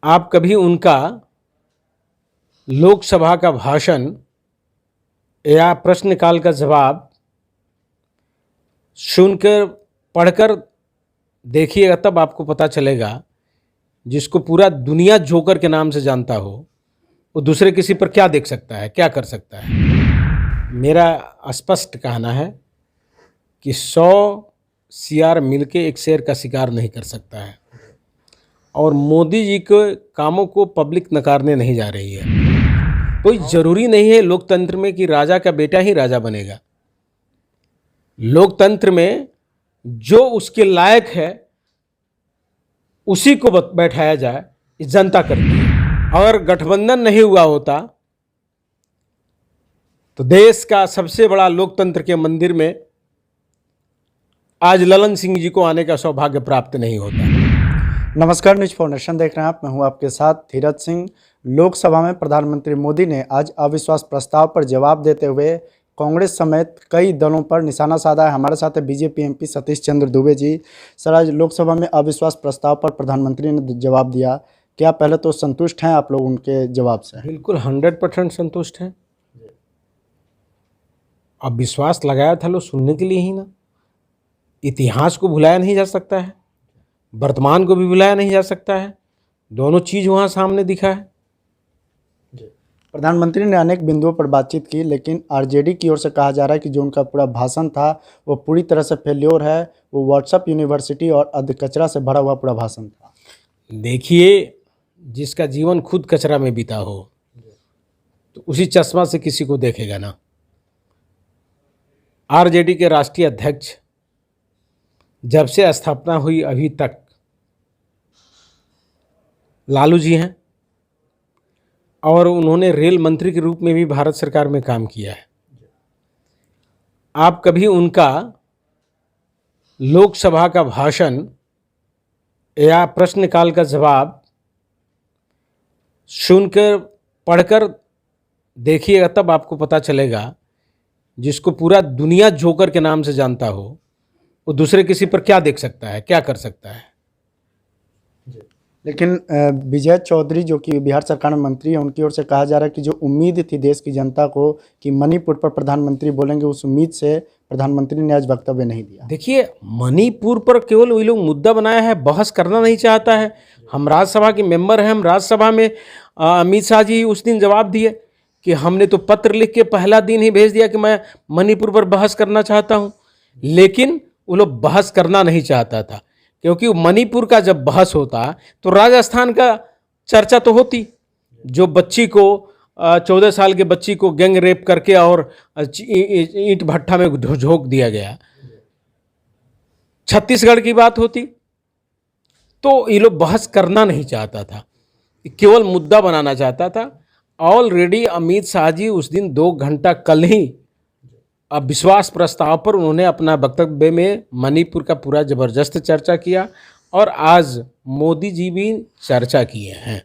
आप कभी उनका लोकसभा का भाषण या प्रश्नकाल का जवाब सुनकर पढ़कर देखिएगा, तब आपको पता चलेगा जिसको पूरा दुनिया जोकर के नाम से जानता हो वो दूसरे किसी पर क्या देख सकता है, क्या कर सकता है। मेरा स्पष्ट कहना है कि 100 सीआर मिलके एक शेर का शिकार नहीं कर सकता है, और मोदी जी के कामों को पब्लिक नकारने नहीं जा रही है। कोई ज़रूरी नहीं है लोकतंत्र में कि राजा का बेटा ही राजा बनेगा। लोकतंत्र में जो उसके लायक है उसी को बैठाया जाए, ये जनता करती है। अगर गठबंधन नहीं हुआ होता तो देश का सबसे बड़ा लोकतंत्र के मंदिर में आज ललन सिंह जी को आने का सौभाग्य प्राप्त नहीं होता। नमस्कार, न्यूज फॉर नेशन देख रहे हैं आप। मैं हूं आपके साथ धीरज सिंह। लोकसभा में प्रधानमंत्री मोदी ने आज अविश्वास प्रस्ताव पर जवाब देते हुए कांग्रेस समेत कई दलों पर निशाना साधा है। हमारे साथ है BJP MP Satish Chandra Dubey ji. Sir, आज लोकसभा में अविश्वास प्रस्ताव पर प्रधानमंत्री ने जवाब दिया, क्या पहले तो संतुष्ट हैं आप लोग उनके जवाब से? बिल्कुल 100% संतुष्ट हैं। अब विश्वास लगाया था लोग सुनने के लिए ही ना। इतिहास को भुलाया नहीं जा सकता है, वर्तमान को भी भुलाया नहीं जा सकता है, दोनों चीज़ वहाँ सामने दिखा है। प्रधानमंत्री ने अनेक बिंदुओं पर बातचीत की, लेकिन आरजेडी की ओर से कहा जा रहा है कि जो उनका पूरा भाषण था वो पूरी तरह से फेल्योर है। वो व्हाट्सएप यूनिवर्सिटी और अधकचरा से भरा हुआ पूरा भाषण था। देखिए, जिसका जीवन खुद कचरा में बीता हो तो उसी चश्मा से किसी को देखेगा ना। आरजेडी के राष्ट्रीय अध्यक्ष जब से स्थापना हुई अभी तक लालू जी हैं, और उन्होंने रेल मंत्री के रूप में भी भारत सरकार में काम किया है। आप कभी उनका लोकसभा का भाषण या प्रश्नकाल का जवाब सुनकर पढ़कर देखिएगा, तब आपको पता चलेगा जिसको पूरा दुनिया जोकर के नाम से जानता हो वो दूसरे किसी पर क्या देख सकता है, क्या कर सकता है। लेकिन विजय चौधरी जो कि बिहार सरकार में मंत्री है, उनकी ओर से कहा जा रहा है कि जो उम्मीद थी देश की जनता को कि मणिपुर पर प्रधानमंत्री बोलेंगे, उस उम्मीद से प्रधानमंत्री ने आज वक्तव्य नहीं दिया। देखिए, मणिपुर पर केवल वही लोग मुद्दा बनाया है, बहस करना नहीं चाहता है। हम राज्यसभा के मेंबर हैं, हम राज्यसभा में अमित शाह जी उस दिन जवाब दिए कि हमने तो पत्र लिख के पहला दिन ही भेज दिया कि मैं मणिपुर पर बहस करना चाहता हूँ, लेकिन वो लोग बहस करना नहीं चाहता था, क्योंकि मणिपुर का जब बहस होता तो राजस्थान का चर्चा तो होती। जो बच्ची को 14 साल के बच्ची को गैंग रेप करके और ईंट भट्ठा में झोंक दिया गया, छत्तीसगढ़ की बात होती। तो ये लोग बहस करना नहीं चाहता था, केवल मुद्दा बनाना चाहता था। ऑलरेडी अमित शाह जी उस दिन 2 घंटा कल ही अविश्वास प्रस्ताव पर उन्होंने अपना वक्तव्य में मणिपुर का पूरा जबरदस्त चर्चा किया, और आज मोदी जी भी चर्चा किए हैं।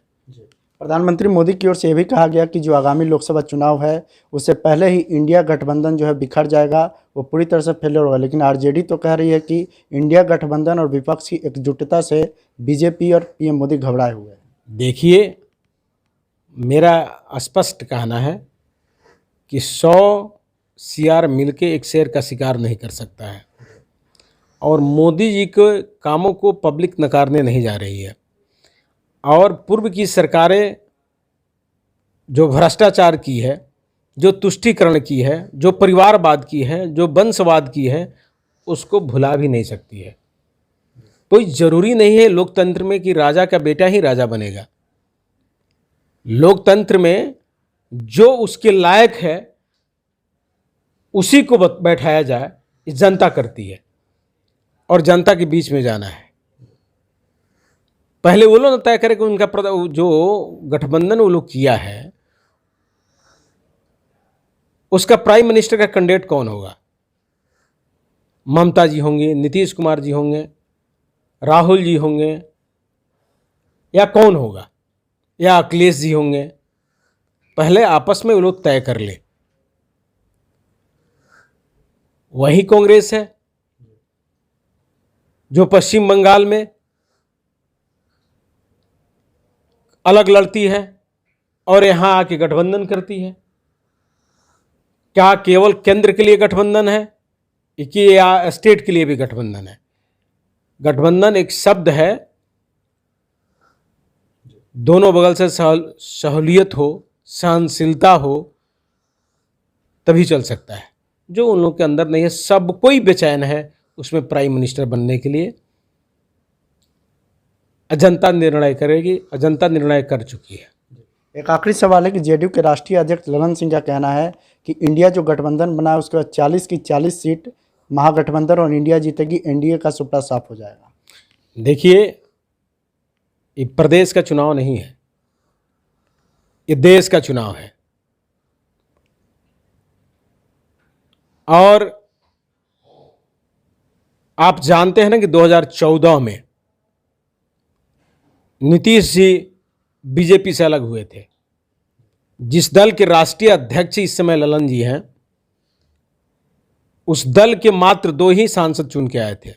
प्रधानमंत्री मोदी की ओर से यह भी कहा गया कि जो आगामी लोकसभा चुनाव है उससे पहले ही इंडिया गठबंधन जो है बिखर जाएगा, वो पूरी तरह से फेलियर होगा। लेकिन आरजेडी तो कह रही है कि इंडिया गठबंधन और विपक्ष की एकजुटता से बीजेपी और पीएम मोदी घबराए हुए हैं। देखिए, मेरा स्पष्ट कहना है कि 100 सीआर मिलके एक शेर का शिकार नहीं कर सकता है, और मोदी जी के कामों को पब्लिक नकारने नहीं जा रही है। और पूर्व की सरकारें जो भ्रष्टाचार की है, जो तुष्टीकरण की है, जो परिवारवाद की है, जो वंशवाद की है, उसको भुला भी नहीं सकती है। कोई ज़रूरी नहीं है लोकतंत्र में कि राजा का बेटा ही राजा बनेगा। लोकतंत्र में जो उसके लायक है उसी को बैठाया जाए, ये जनता करती है, और जनता के बीच में जाना है। पहले वो लोग तय करें कि उनका जो गठबंधन वो लोग किया है उसका प्राइम मिनिस्टर का कैंडिडेट कौन होगा। ममता जी होंगे, नीतीश कुमार जी होंगे, राहुल जी होंगे, या कौन होगा, या अखिलेश जी होंगे। पहले आपस में वो लोग तय कर ले। वही कांग्रेस है जो पश्चिम बंगाल में अलग लड़ती है और यहाँ आके गठबंधन करती है। क्या केवल केंद्र के लिए गठबंधन है कि या स्टेट के लिए भी गठबंधन है? गठबंधन एक शब्द है, दोनों बगल से सहूलियत हो, सहनशीलता हो, तभी चल सकता है। जो उन लोगों के अंदर नहीं है, सब कोई बेचैन है उसमें प्राइम मिनिस्टर बनने के लिए। जनता निर्णय करेगी, जनता निर्णय कर चुकी है। एक आखिरी सवाल है कि जेडीयू के राष्ट्रीय अध्यक्ष ललन सिंह का कहना है कि इंडिया जो गठबंधन बना है उसके बाद 40 की 40 सीट महागठबंधन और इंडिया जीतेगी, एनडीए का सुपड़ा साफ हो जाएगा। देखिए, ये प्रदेश का चुनाव नहीं है, ये देश का चुनाव है। और आप जानते हैं ना कि 2014 में नीतीश जी बीजेपी से अलग हुए थे। जिस दल के राष्ट्रीय अध्यक्ष इस समय ललन जी हैं, उस दल के मात्र 2 ही सांसद चुन के आए थे।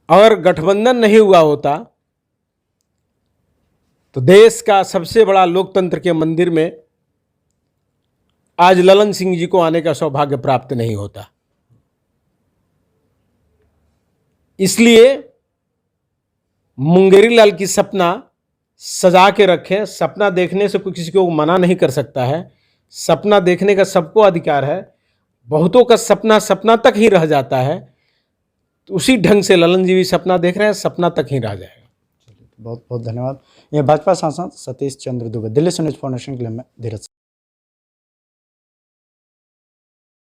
अगर गठबंधन नहीं हुआ होता तो देश का सबसे बड़ा लोकतंत्र के मंदिर में आज ललन सिंह जी को आने का सौभाग्य प्राप्त नहीं होता। इसलिए मुंगेरी लाल की सपना सजा के रखें। सपना देखने से कोई किसी को मना नहीं कर सकता है। सपना देखने का सबको अधिकार है। बहुतों का सपना सपना तक ही रह जाता है, तो उसी ढंग से ललन जी भी सपना देख रहे हैं, सपना तक ही रह जाएगा। बहुत बहुत धन्यवाद। ये भाजपा सांसद सतीश चंद्र दुबे। दिल्ली से न्यूज़ फॉर नेशन के लिए मैं धीरज।